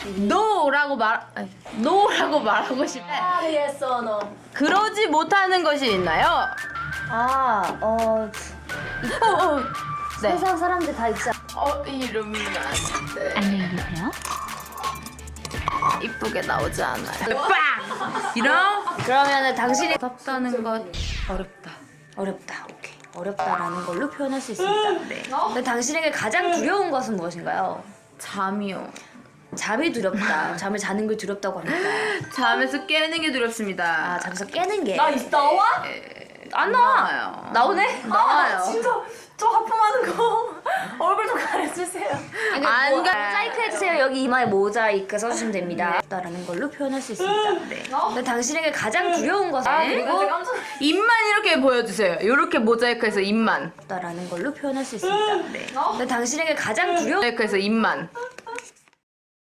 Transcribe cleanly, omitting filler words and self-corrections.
no라고 말하고 싶어. yes or no. 그러지 못하는 것이 있나요? 네. 세상 사람들 다 있지. 이름은 안 돼. 안녕히 계세요. 이쁘게 나오지 않아요. 빵! 이런? 그러면은 당신이 덥다는 것 어렵다. 어렵다. 오케이. 어렵다라는 걸로 표현할 수 있습니다. 네. 근데 당신에게 가장 두려운 것은 무엇인가요? 잠이요. 잠이 두렵다. 잠을 자는 걸 두렵다고 합니다. 잠에서 깨는 게 두렵습니다. 잠에서 깨는 게. 나와? 안 나와. 나와요. 나오네? 나와요. 진짜 저 하품하는 거 얼굴 좀 가려주세요. 안 가- 모자이크 해주세요. 여기 이마에 모자이크 써주시면 됩니다. 라는 걸로 표현할 수 있습니다. 네. 근데 당신에게 가장 두려운 것은 그리고 입만 이렇게 보여주세요. 이렇게 모자이크해서 입만. 라는 걸로 표현할 수 있습니다. 네. 근데 당신에게 가장 두려운 모자이크해서 입만.